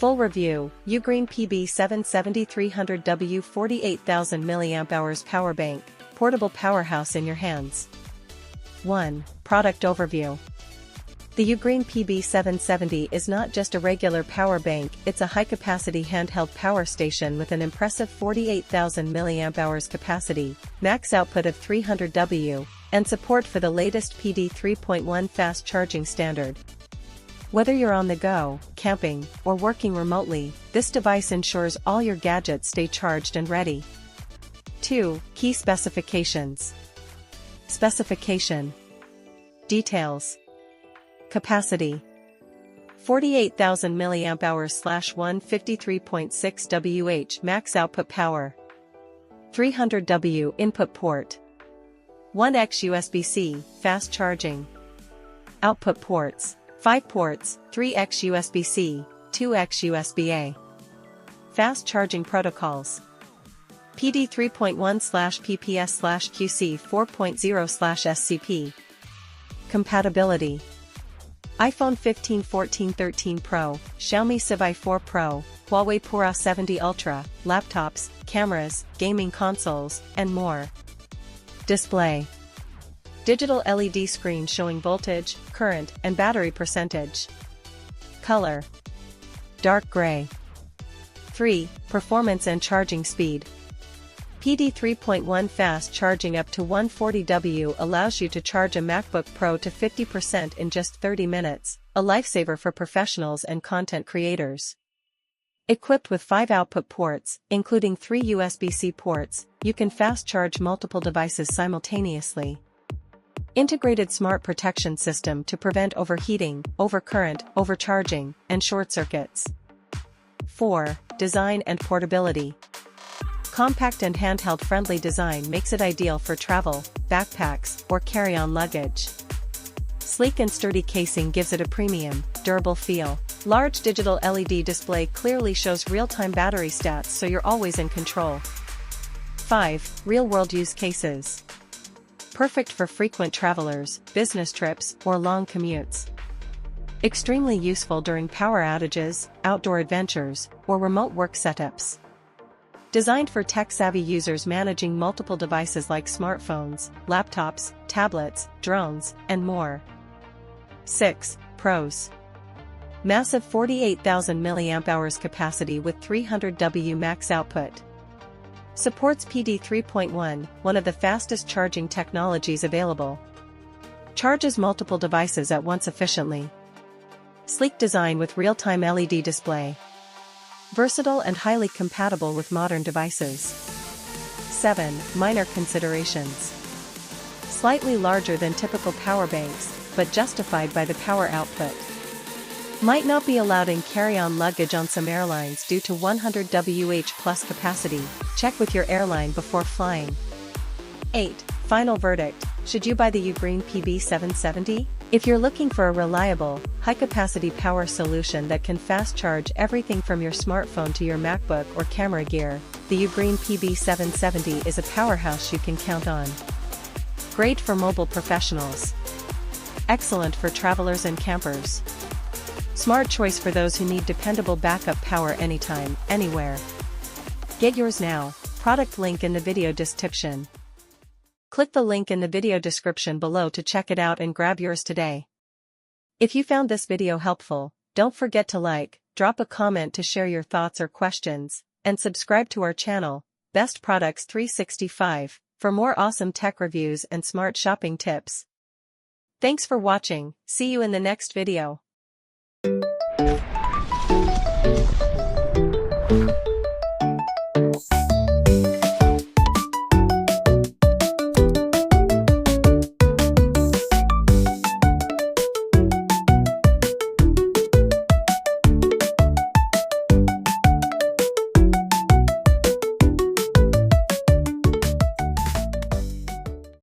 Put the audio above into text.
Full review: Ugreen PB770 300W 48,000 mAh power bank, portable powerhouse in your hands. 1. Product overview. The Ugreen PB770 is not just a regular power bank, it's a high-capacity handheld power station with an impressive 48,000 mAh capacity, max output of 300W, and support for the latest PD 3.1 fast charging standard. Whether you're on the go, camping, or working remotely, this device ensures all your gadgets stay charged and ready. 2. Key specifications. Specification. Details. Capacity: 48,000 mAh / 153.6 Wh max output power. 300W input port. 1x USB-C, fast charging. Output ports: 5 ports, 3x USB-C, 2x USB-A. Fast charging protocols: PD 3.1/PPS/QC 4.0/SCP. Compatibility: iPhone 15, 14, 13 Pro, Xiaomi Civi 4 Pro, Huawei Pura 70 Ultra, laptops, cameras, gaming consoles, and more. Display: digital LED screen showing voltage, current, and battery percentage. Color: dark gray. 3. Performance and charging speed. PD 3.1 fast charging up to 140W allows you to charge a MacBook Pro to 50% in just 30 minutes, a lifesaver for professionals and content creators. Equipped with 5 output ports, including 3 USB-C ports, you can fast charge multiple devices simultaneously. Integrated smart protection system to prevent overheating, overcurrent, overcharging, and short circuits. 4. Design and portability. Compact and handheld-friendly design makes it ideal for travel, backpacks, or carry-on luggage. Sleek and sturdy casing gives it a premium, durable feel. Large digital LED display clearly shows real-time battery stats so you're always in control. 5. Real-world use cases. Perfect for frequent travelers, business trips, or long commutes. Extremely useful during power outages, outdoor adventures, or remote work setups. Designed for tech-savvy users managing multiple devices like smartphones, laptops, tablets, drones, and more. 6. Pros. Massive 48,000 mAh capacity with 300W max output. Supports PD 3.1, one of the fastest charging technologies available. Charges multiple devices at once efficiently. Sleek design with real-time LED display. Versatile and highly compatible with modern devices. 7. Minor considerations. Slightly larger than typical power banks, but justified by the power output. Might not be allowed in carry-on luggage on some airlines due to 100W plus capacity. Check with your airline before flying. 8. Final verdict: should you buy the Ugreen PB770? If you're looking for a reliable, high-capacity power solution that can fast charge everything from your smartphone to your MacBook or camera gear, the Ugreen PB770 is a powerhouse you can count on. Great for mobile professionals. Excellent for travelers and campers. Smart choice for those who need dependable backup power anytime, anywhere. Get yours now. Product link in the video description. Click the link in the video description below to check it out and grab yours today. If you found this video helpful, don't forget to like, drop a comment to share your thoughts or questions, and subscribe to our channel, Best Products 365, for more awesome tech reviews and smart shopping tips. Thanks for watching. See you in the next video.